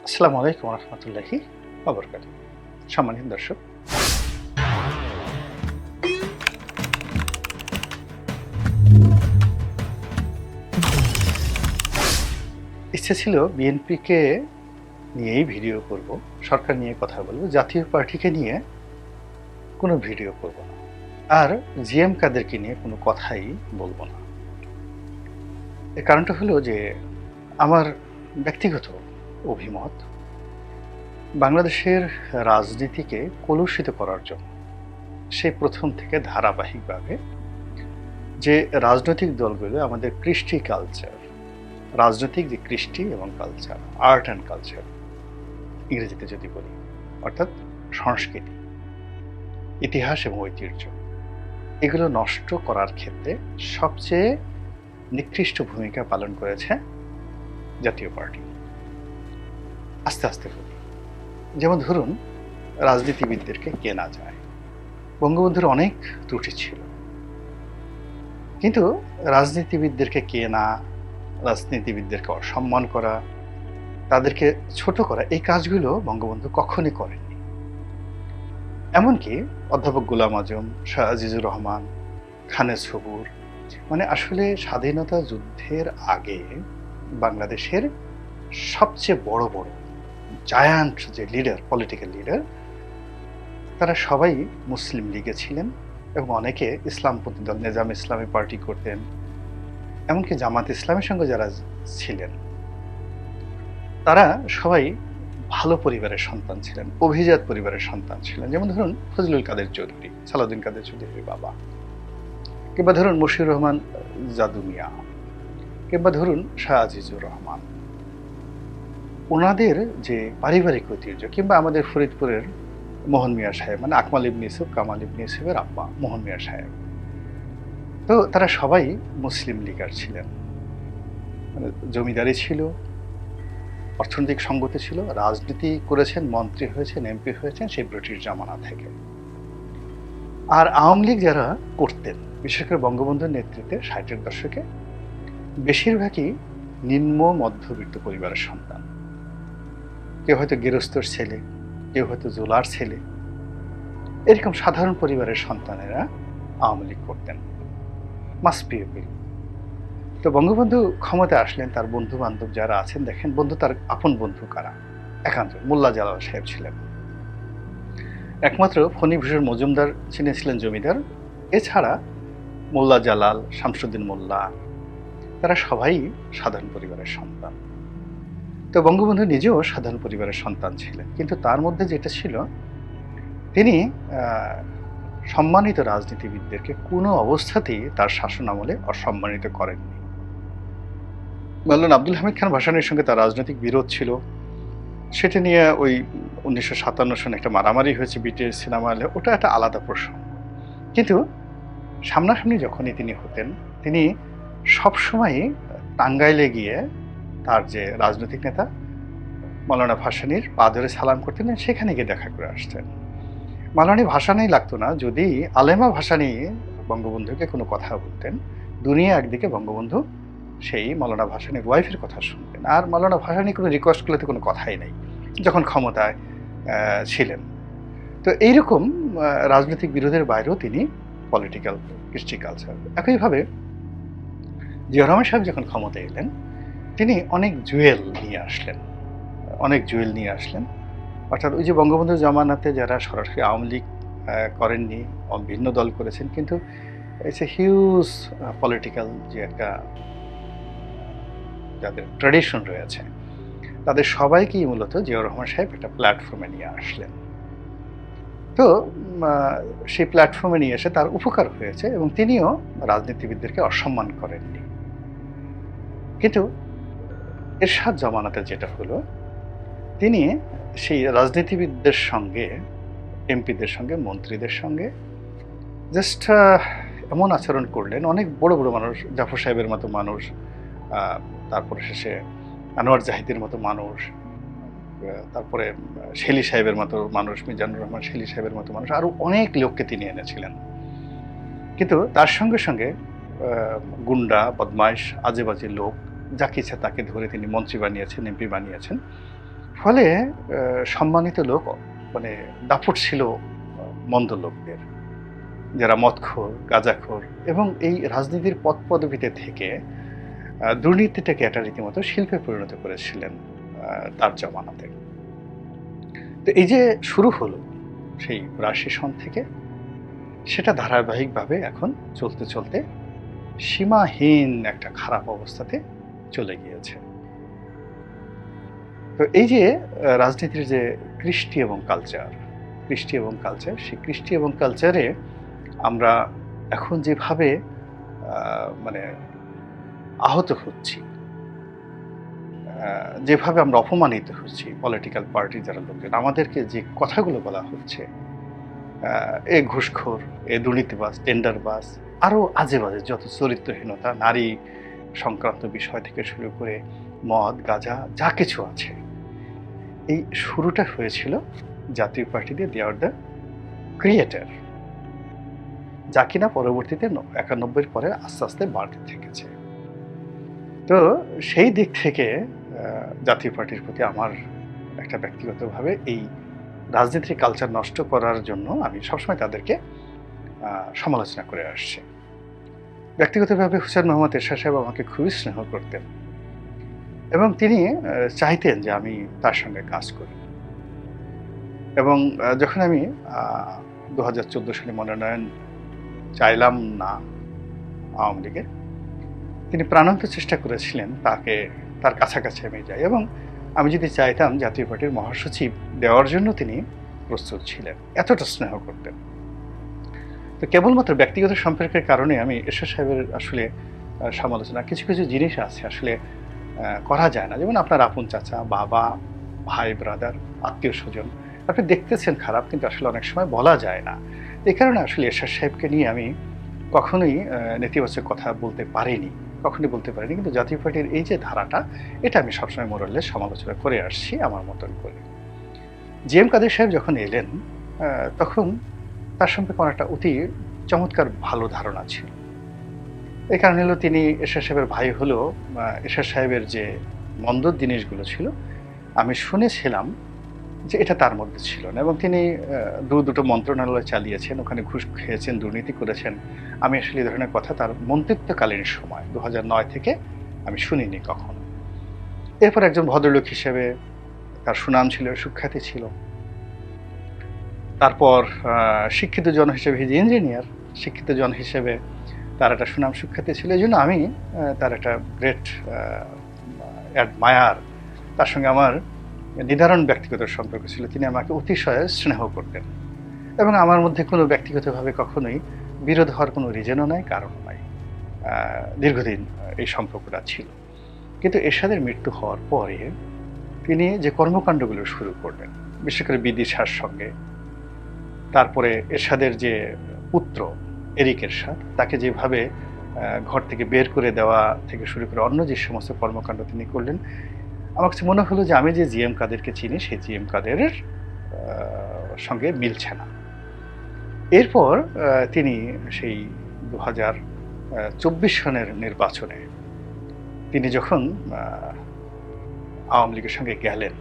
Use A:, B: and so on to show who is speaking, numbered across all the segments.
A: আসসালামু আলাইকুম রহমতুল্লাহি ওয়া সম্মানিত দর্শক, ইচ্ছে ছিল বিএনপিকে নিয়েই ভিডিও করব, সরকার নিয়ে কথা বলবো, জাতীয় পার্টিকে নিয়ে কোনো ভিডিও করব না, আর জিএম কাদেরকে নিয়ে কোনো কথাই বলবো না। এর কারণটা হলো যে আমার ব্যক্তিগত অভিমত, বাংলাদেশের রাজনীতিকে কলুষিত করার জন্য সেই প্রথম থেকে ধারাবাহিকভাবে যে রাজনৈতিক দলগুলো আমাদের কৃষ্টি কালচার, রাজনৈতিক যে কৃষ্টি এবং কালচার, আর্ট অ্যান্ড কালচার ইংরেজিতে যদি বলি, অর্থাৎ সংস্কৃতি, ইতিহাস এবং ঐতিহ্য, এগুলো নষ্ট করার ক্ষেত্রে সবচেয়ে নিকৃষ্ট ভূমিকা পালন করেছে জাতীয় পার্টি। আস্তে আস্তে বলি, যেমন ধরুন রাজনীতিবিদদেরকে কেনা যায়, বঙ্গবন্ধুর অনেক ত্রুটি ছিল, কিন্তু রাজনীতিবিদদেরকে কেনা, রাজনীতিবিদদেরকে অসম্মান করা, তাদেরকে ছোট করা, এই কাজগুলো বঙ্গবন্ধু কখনই করেননি। এমনকি অধ্যাপক গোলাম আজম, শাহ আজিজুর রহমান, খানে সবুর, মানে আসলে স্বাধীনতা যুদ্ধের আগে বাংলাদেশের সবচেয়ে বড় বড় জায়ান্ট যে লিডার, পলিটিক্যাল লিডার, তারা সবাই মুসলিম লীগে ছিলেন এবং অনেকে ইসলামপন্থী দল, নিজাম ইসলামী পার্টি করতেন, এমনকি জামাত ইসলামের সঙ্গে যারা ছিলেন তারা সবাই ভালো পরিবারের সন্তান ছিলেন, অভিজাত পরিবারের সন্তান ছিলেন। যেমন ধরুন ফজলুল কাদের চৌধুরী, সালাউদ্দিন কাদের চৌধুরীর বাবা, কিংবা ধরুন মশিউর রহমান জাদু মিয়া, কিংবা ধরুন শাহ আজিজুর রহমান। ওনাদের যে পারিবারিক ঐতিহ্য, কিংবা আমাদের ফরিদপুরের মোহন মিয়া সাহেব, মানে আকমাল ইবনে ইউসুফ, কামাল ইবনে ইউসুফের আব্বা মোহন মিয়া সাহেব, তো তারা সবাই মুসলিম লীগার ছিলেন, মানে জমিদারি ছিল, অর্থনৈতিক সঙ্গতি ছিল, রাজনীতি করেছেন, মন্ত্রী হয়েছেন, এমপি হয়েছেন সেই ব্রিটিশ জামানা থেকে। আর আওয়ামী লীগ যারা করতেন, বিশেষ করে বঙ্গবন্ধুর নেতৃত্বে 60-এর দশকে, বেশিরভাগই নিম্ন মধ্যবিত্ত পরিবারের সন্তান। কেউ হয়তো গেরস্তর ছেলে, কেউ হয়তো জোলার ছেলে, এরকম সাধারণ পরিবারের সন্তানেরা আওয়ামী লীগ করতেন। Must B A. তো বঙ্গবন্ধু ক্ষমতায় আসলেন, তার বন্ধু বান্ধব যারা আছেন, দেখেন বন্ধু, তার আপন বন্ধু কারা? একান্ত মোল্লা জালাল সাহেব ছিলেন, একমাত্র ফণীভূষণ মজুমদার ছিলেন জমিদার। এছাড়া মোল্লা জালাল, শামসুদ্দিন মোল্লা, তারা সবাই সাধারণ পরিবারের সন্তান। তো বঙ্গবন্ধু নিজেও সাধারণ পরিবারের সন্তান ছিলেন, কিন্তু তার মধ্যে যেটা ছিল, তিনি সম্মানিত রাজনীতিবিদদেরকে কোনো অবস্থাতেই তার শাসন আমলে অসম্মানিত করেননি। বললেন আব্দুল হামিদ খান ভাসানীর সঙ্গে তার রাজনৈতিক বিরোধ ছিল, সেটা নিয়ে ওই 1957 সনে একটা মারামারি হয়েছে বিটিএস সিনেমা হলে, ওটা একটা আলাদা প্রশ্ন। কিন্তু সামনাসামনি যখনই তিনি হতেন, তিনি সবসময়ই টাঙ্গাইলে গিয়ে তার যে রাজনৈতিক নেতা মাওলানা ভাসানীর পা ধরে সালাম করতেন, সেখানে গিয়ে দেখা করে আসতেন। মাওলানা ভাসানী লাগতো না যদি আলেমা ভাসানী বঙ্গবন্ধুকে কোনো কথা বলতেন, দুনিয়া একদিকে, বঙ্গবন্ধু সেই মাওলানা ভাসানীর ওয়াইফের কথা শুনতেন, আর মাওলানা ভাসানী কোনো রিকোয়েস্ট করলে তো কোনো কথাই নেই যখন ক্ষমতায় ছিলেন। তো এইরকম রাজনৈতিক বিরোধের বাইরেও তিনি পলিটিক্যাল কৃষ্টি কালচার। একইভাবে জিয়া রহমান সাহেব যখন ক্ষমতায় এলেন, তিনি অনেক জুয়েল নিয়ে আসলেন, অর্থাৎ ওই যে বঙ্গবন্ধুর জামানাতে যারা সরাসরি আওয়ামী লীগ করেননি, ভিন্ন দল করেছেন, কিন্তু ইটস এ হিউজ পলিটিক্যাল যে একটা যাদের ট্র্যাডিশন রয়েছে, তাদের সবাইকেই মূলত জিয়াউর রহমান সাহেব একটা প্ল্যাটফর্মে নিয়ে আসলেন। তো সেই প্ল্যাটফর্মে নিয়ে এসে তার উপকার হয়েছে এবং তিনিও রাজনীতিবিদদেরকে অসম্মান করেননি। কিন্তু এরশাদ জামানাতে যেটা হলো, তিনি সেই রাজনীতিবিদদের সঙ্গে, এমপিদের সঙ্গে, মন্ত্রীদের সঙ্গে জাস্ট এমন আচরণ করলেন, অনেক বড় বড় মানুষ, জাফর সাহেবের মতো মানুষ, তারপরে শেষে আনোয়ার জাহিদের মতো মানুষ, তারপরে শেলী সাহেবের মতো মানুষ, মিজানুর রহমান শেলী সাহেবের মতো মানুষ, আরও অনেক লোককে তিনি এনেছিলেন। কিন্তু তার সঙ্গে সঙ্গে গুন্ডা, বদমাইশ, আজেবাজে লোক, যাকে ইচ্ছা তাকে ধরে তিনি মন্ত্রী বানিয়েছেন, এমপি বানিয়েছেন। ফলে সম্মানিত লোক মানে দাপট ছিল মন্দ লোকদের, যারা মদখোর, গাঁজাখোর এবং এই রাজনীতির পদপদবিতে থেকে দুর্নীতিটাকে একটা রীতিমতো শিল্পে পরিণত করেছিলেন তার জমানাতে। তো এই যে শুরু হলো সেই ৮২ সন থেকে, সেটা ধারাবাহিকভাবে এখন চলতে চলতে সীমাহীন একটা খারাপ অবস্থাতে চলে গিয়েছে। তো এই যে রাজনীতির যে কৃষ্টি এবং কালচার, সেই কৃষ্টি এবং কালচারে আমরা এখন যেভাবে মানে আহত হচ্ছি, যেভাবে আমরা অপমানিত হচ্ছি, পলিটিক্যাল পার্টির যারা লোকজন, আমাদেরকে যে কথাগুলো বলা হচ্ছে, এ ঘুষখোর, এ দুর্নীতিবাজ, টেন্ডারবাজ, আরও আজে বাজে যত চরিত্রহীনতা, নারী সংক্রান্ত বিষয় থেকে শুরু করে মদ, গাঁজা যা কিছু আছে, এই শুরুটা হয়েছিল জাতীয় পার্টি দিয়ে। দে আর দ্য ক্রিয়েটার, যা কিনা পরবর্তীতে ৯১ পরে আস্তে আস্তে বাড়তে থেকেছে। তো সেই দিক থেকে জাতীয় পার্টির প্রতি আমার একটা ব্যক্তিগতভাবে এই রাজনীতির কালচার নষ্ট করার জন্য আমি সবসময় তাদেরকে সমালোচনা করে আসছি। ব্যক্তিগতভাবে হুসেইন মোহাম্মদ এরশাদ সাহেব আমাকে খুবই স্নেহ করতেন এবং তিনি চাইতেন যে আমি তার সঙ্গে কাজ করি। এবং যখন আমি ২০১৪ সালে মনোনয়ন চাইলাম না আওয়ামী লীগের, তিনি প্রাণান্ত চেষ্টা করেছিলেন তার কাছাকাছি আমি যাই, এবং আমি যদি চাইতাম জাতীয় পার্টির মহাসচিব দেওয়ার জন্য তিনি প্রস্তুত ছিলেন, এতটা স্নেহ করতেন। তো কেবলমাত্র ব্যক্তিগত সম্পর্কের কারণে আমি এরশাদ সাহেবের আসলে সমালোচনা, কিছু কিছু জিনিস আছে আসলে করা যায় না। যেমন আপনার আপন চাচা, বাবা, ভাই, ব্রাদার, আত্মীয় স্বজন, আপনি দেখতেছেন খারাপ, কিন্তু আসলে অনেক সময় বলা যায় না। এই কারণে আসলে এরশাদ সাহেবকে নিয়ে আমি কখনোই নেতিবাচক কথা বলতে পারিনি, কিন্তু জাতীয় পার্টির এই যে ধারাটা, এটা আমি সবসময় মোরালে সমালোচনা করে আসছি আমার মতন করে। জি এম কাদের সাহেব যখন এলেন, তখন তার সম্পর্কে আমার একটা অতি চমৎকার ভালো ধারণা ছিল। এই কারণে হলো তিনি এরশাদ সাহেবের ভাই হলেও এরশাদ সাহেবের যে মন্দ জিনিসগুলো ছিল আমি শুনেছিলাম যে এটা তার মধ্যে ছিল না, এবং তিনি দুটো মন্ত্রণালয় চালিয়েছেন, ওখানে ঘুষ খেয়েছেন, দুর্নীতি করেছেন। আমি আসলে এই ধরনের কথা তার মন্ত্রিত্বকালীন সময় ২০০৯ থেকে আমি শুনিনি কখনো। এরপর একজন ভদ্রলোক হিসেবে তার সুনাম ছিল, সুখ্যাতি ছিল। তারপর শিক্ষিত জন হিসেবে, হিজ ইঞ্জিনিয়ার, শিক্ষিত জন হিসেবে তার একটা সুনাম সুখ্যাতি ছিল। এই জন্য আমি তার একটা গ্রেট অ্যাডমায়ার, তার সঙ্গে আমার নিদারুণ ব্যক্তিগত সম্পর্ক ছিল। তিনি আমাকে অতিশয় স্নেহ করতেন এবং আমার মধ্যে কোনো ব্যক্তিগতভাবে কখনোই বিরোধ হওয়ার কোনো রিজনও নাই, কারণও নাই। দীর্ঘদিন এই সম্পর্কটা ছিল। কিন্তু এরশাদের মৃত্যু হওয়ার পরে তিনি যে কর্মকাণ্ডগুলো শুরু করলেন, বিশেষ করে বিদিশার সঙ্গে, তারপরে এরশাদের যে পুত্র এরিক এরশাদ, তাকে যেভাবে ঘর থেকে বের করে দেওয়া থেকে শুরু করে অন্য যে সমস্ত কর্মকাণ্ড তিনি করলেন, আমার কাছে মনে হলো যে আমি যে জি এম কাদেরকে চিনি সেই জি এম কাদেরের সঙ্গে মিলছে না। এরপর তিনি সেই ২০২৪ সনের নির্বাচনে তিনি যখন আওয়ামী লীগের সঙ্গে গেলেন,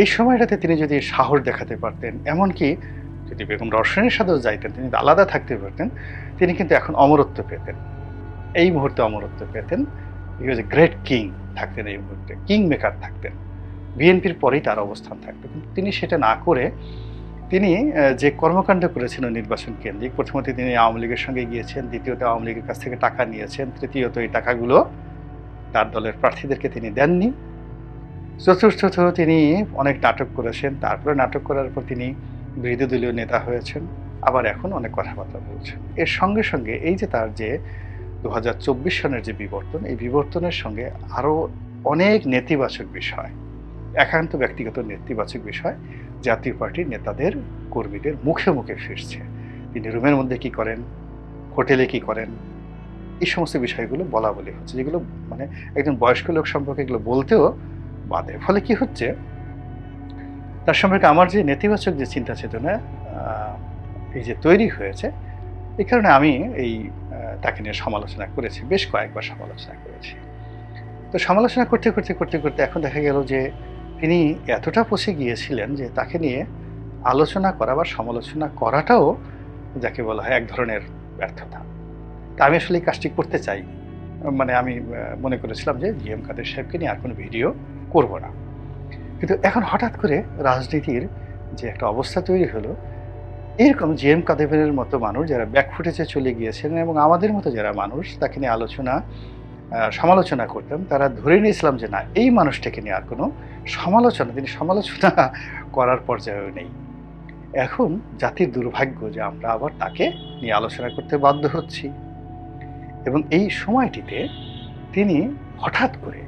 A: এই সময়টাতে তিনি যদি সাহস দেখাতে পারতেন, এমনকি যদি বেগম রওশনের সাথেও যাইতেন, তিনি আলাদা থাকতে পারতেন, তিনি কিন্তু এখন অমরত্ব পেতেন, এই মুহূর্তে অমরত্ব পেতেন। হি ওয়াজ এ গ্রেট কিং থাকতেন, এই মুহূর্তে কিং মেকার থাকতেন, বিএনপির পরেই তার অবস্থান থাকতো। কিন্তু তিনি সেটা না করে তিনি যে কর্মকাণ্ড করেছেন নির্বাচন কেন্দ্রিক, প্রথমত তিনি আওয়ামী লীগের সঙ্গে গিয়েছেন, দ্বিতীয়ত আওয়ামী লীগের কাছ থেকে টাকা নিয়েছেন, তৃতীয়ত এই টাকাগুলো তার দলের প্রার্থীদেরকে তিনি দেননি, চতুর্থত তিনি অনেক নাটক করেছেন, তারপরে নাটক করার পর তিনি বিরোধী দলীয় নেতা হয়েছেন, আবার এখন অনেক কথাবার্তা বলছেন। এর সঙ্গে সঙ্গে এই যে তার যে ২০২৪ সনের যে বিবর্তন, এই বিবর্তনের সঙ্গে আরও অনেক নেতিবাচক বিষয়, একান্ত ব্যক্তিগত নেতিবাচক বিষয় জাতীয় পার্টির নেতাদের, কর্মীদের মুখে মুখে ফিরছে। তিনি রুমের মধ্যে কি করেন, হোটেলে কি করেন, এই সমস্ত বিষয়গুলো বলা বলি হচ্ছে, যেগুলো মানে একজন বয়স্ক লোক সম্পর্কে এগুলো বলতেও বাধে। ফলে কি হচ্ছে, তার সম্পর্কে আমার যে নেতিবাচক যে চিন্তা চেতনা এই যে তৈরি হয়েছে, এই কারণে আমি এই তাকে নিয়ে সমালোচনা করেছি, বেশ কয়েকবার সমালোচনা করেছি। তো সমালোচনা করতে করতে করতে করতে এখন দেখা গেল যে তিনি এতটা পচে গিয়েছিলেন যে তাকে নিয়ে আলোচনা করা বা সমালোচনা করাটাও যাকে বলা হয় এক ধরনের ব্যর্থতা। তা আমি আসলে এই কাজটি করতে চাই। মানে আমি মনে করেছিলাম যে জি এম কাদের সাহেবকে নিয়ে আর কোনো ভিডিও করব না। কিন্তু এখন হঠাৎ করে রাজনীতির যে একটা অবস্থা তৈরি হলো, এরকম জি এম কাদেরের মতো মানুষ যারা ব্যাকফুটেজে চলে গিয়েছেন এবং আমাদের মতো যারা মানুষ তাকে নিয়ে সমালোচনা করতাম, তারা ধরে নিয়েছিলাম যে না, এই মানুষটাকে নিয়ে আর কোনো তিনি সমালোচনা করার পর্যায়েও নেই। এখন জাতির দুর্ভাগ্য যে আমরা আবার তাকে নিয়ে আলোচনা করতে বাধ্য হচ্ছি, এবং এই সময়টিতে তিনি হঠাৎ করে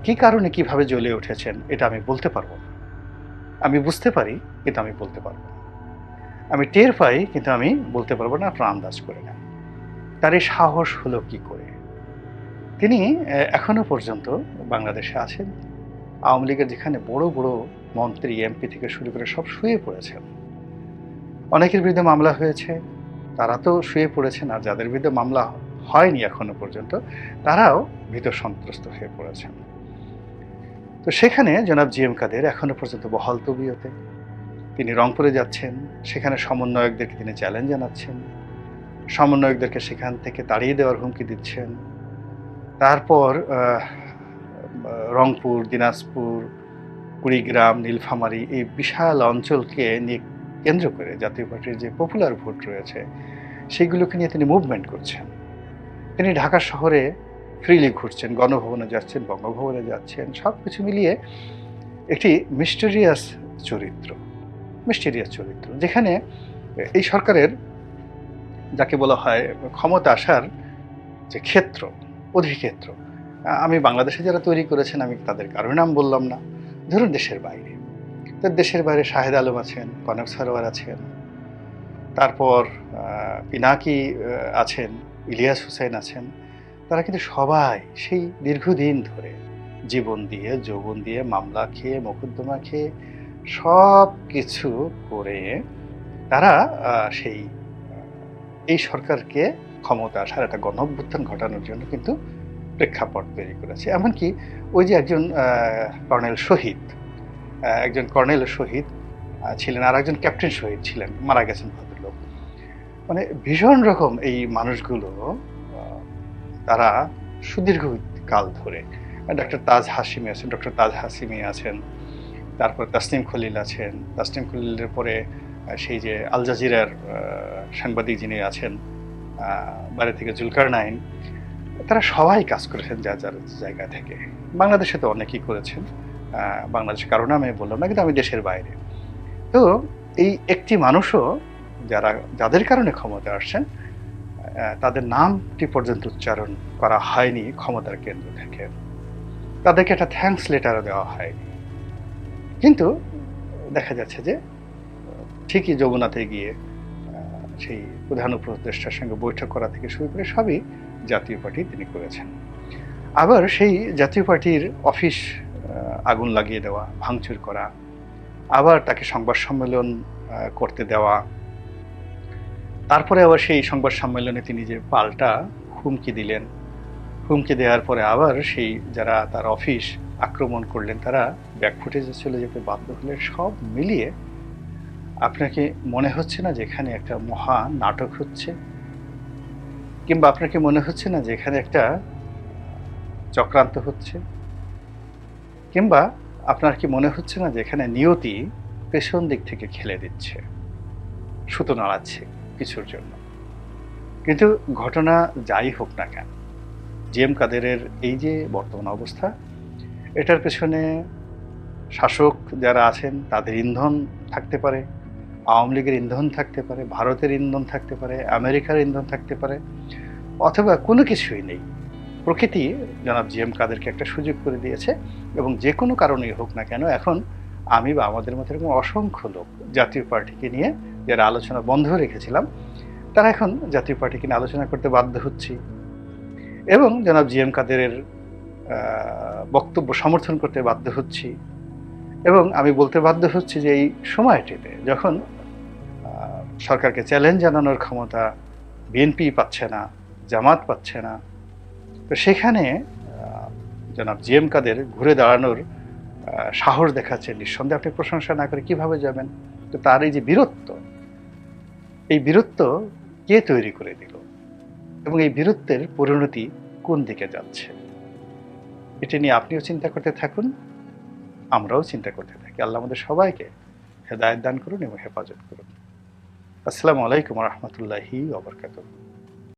A: কি কারণে কিভাবে জ্বলে উঠেছেন এটা আমি বলতে পারবো না। আমি বুঝতে পারি কিন্তু আমি বলতে পারবো না। আমি টের পাই কিন্তু আমি বলতে পারবো না, আপনারা আন্দাজ করে নেন। তার এই সাহস হলো কি করে? তিনি এখনো পর্যন্ত বাংলাদেশে আছেন। আওয়ামী লীগের যেখানে বড় বড় মন্ত্রী, এমপি থেকে শুরু করে সব শুয়ে পড়েছেন। অনেকের বিরুদ্ধে মামলা হয়েছে, তারা তো শুয়ে পড়েছেন, আর যাদের বিরুদ্ধে মামলা হয়নি এখনো পর্যন্ত তারাও ভীত সন্ত্রস্ত হয়ে পড়েছেন। তো সেখানে জনাব জি এম কাদের এখনো পর্যন্ত বহাল তবিয়তে। তিনি রংপুরে যাচ্ছেন, সেখানে সমন্বয়কদেরকে তিনি চ্যালেঞ্জ জানাচ্ছেন, সমন্বয়কদেরকে সেখান থেকে তাড়িয়ে দেওয়ার হুমকি দিচ্ছেন। তারপর রংপুর, দিনাজপুর, কুড়িগ্রাম, নীলফামারী এই বিশাল অঞ্চলকে নিয়ে কেন্দ্র করে জাতীয় পার্টির যে পপুলার ভোট রয়েছে সেগুলোকে নিয়ে তিনি মুভমেন্ট করছেন। তিনি ঢাকা শহরে ফ্রিলি ঘুরছেন, গণভবনে যাচ্ছেন, বঙ্গভবনে যাচ্ছেন, সব কিছু মিলিয়ে একটি মিস্টেরিয়াস চরিত্র, যেখানে এই সরকারের যাকে বলা হয় ক্ষমতা আসার যে ক্ষেত্র, অধিক্ষেত্র, আমি বাংলাদেশে যারা তৈরি করেছেন আমি তাদের কারোর নাম বললাম না। ধরুন দেশের বাইরে, তো দেশের বাইরে শাহেদ আলম আছেন, কনক সারোয়ার আছেন, তারপর পিনাকি আছেন, ইলিয়াস হুসেন আছেন। তারা কিন্তু সবাই সেই দীর্ঘদিন ধরে জীবন দিয়ে, যৌবন দিয়ে, মামলা খেয়ে, মোকদ্দমা খেয়ে, সব কিছু করে তারা এই সরকারকে ক্ষমতা আসার একটা গণঅভ্যুত্থান ঘটানোর জন্য কিন্তু প্রেক্ষাপট তৈরি করেছে। এমনকি ওই যে একজন কর্নেল শহীদ ছিলেন, আর একজন ক্যাপ্টেন শহীদ ছিলেন, মারা গেছেন ভদ্রলোক। মানে ভীষণ রকম এই মানুষগুলো তারা সুদীর্ঘ কাল ধরে, ডক্টর তাজ হাশিমি আছেন, তারপর তাসনিম খলিল আছেন, তাসনিম খলিলের পরে সেই যে আল জাজিরার সাংবাদিক যিনি আছেন বাইরে থেকে জুলকারনাইন, তারা সবাই কাজ করেছেন যার যার জায়গা থেকে। বাংলাদেশে তো অনেকেই করেছেন, বাংলাদেশের কারণে আমি বললাম না, কিন্তু আমি দেশের বাইরে। তো এই একটি মানুষও যাদের কারণে ক্ষমতা আসছেন তাদের নামটি পর্যন্ত উচ্চারণ করা হয়নি ক্ষমতার কেন্দ্র থেকে, তাদেরকে একটা থ্যাঙ্কস লেটারও দেওয়া হয়নি। কিন্তু দেখা যাচ্ছে যে ঠিকই যমুনাতে গিয়ে সেই প্রধান উপদেষ্টার সঙ্গে বৈঠক করা থেকে শুরু করে সবই জাতীয় পার্টি তিনি করেছেন। আবার সেই জাতীয় পার্টির অফিস আগুন লাগিয়ে দেওয়া, ভাঙচুর করা, আবার তাকে সংবাদ সম্মেলন করতে দেওয়া, তারপরে আবার সেই সংবাদ সম্মেলনে তিনি যে পাল্টা হুমকি দিলেন, হুমকি দেওয়ার পরে আবার সেই যারা তার অফিস আক্রমণ করলেন তারা ব্যাকফুটেজে চলে যেতে বাধ্য হলেন। সব মিলিয়ে আপনাকে মনে হচ্ছে না যে এখানে একটা মহা নাটক হচ্ছে? কিংবা আপনাকে মনে হচ্ছে না যে এখানে একটা চক্রান্ত হচ্ছে? কিংবা আপনার কি মনে হচ্ছে না যে এখানে নিয়তি পেছন দিক থেকে খেলে দিচ্ছে, সুতো নাড়াচ্ছে কিছুর জন্য? কিন্তু ঘটনা যাই হোক না কেন, জি এম কাদেরের এই যে বর্তমান অবস্থা, এটার পেছনে শাসক যারা আছেন তাদের ইন্ধন থাকতে পারে, আওয়ামী লীগের ইন্ধন থাকতে পারে, ভারতের ইন্ধন থাকতে পারে, আমেরিকার ইন্ধন থাকতে পারে, অথবা কোনো কিছুই নেই। প্রকৃতি জনাব জি এম কাদেরকে একটা সুযোগ করে দিয়েছে, এবং যে কোনো কারণেই হোক না কেন এখন আমি বা আমাদের মতো এরকম অসংখ্য লোক জাতীয় পার্টিকে নিয়ে যারা আলোচনা বন্ধ রেখেছিলাম তারা এখন জাতীয় পার্টিকে নিয়ে আলোচনা করতে বাধ্য হচ্ছি, এবং জনাব জি এম কাদেরের বক্তব্য সমর্থন করতে বাধ্য হচ্ছি। এবং আমি বলতে বাধ্য হচ্ছি যে এই সময়টিতে যখন সরকারকে চ্যালেঞ্জ জানানোর ক্ষমতা বিএনপি পাচ্ছে না, জামাত পাচ্ছে না, তো সেখানে জনাব জি এম কাদের ঘুরে দাঁড়ানোর সাহস দেখাচ্ছেন, নিঃসন্দেহে আপনি প্রশংসা না করে কিভাবে যাবেন? তো তার এই যে বীরত্ব, এই বীরত্ব কে তৈরি করে দিল? এবং এই বীরত্বের পরিণতি কোন দিকে যাচ্ছে? এটা নিয়ে আপনিও চিন্তা করতে থাকুন, আমরাও চিন্তা করতে থাকি। আল্লাহ আমাদের সবাইকে হেদায়েত দান করুন এবং হেফাজত করুন। আসসালামু আলাইকুম ওয়া রাহমাতুল্লাহি ওয়া বারাকাতুহু।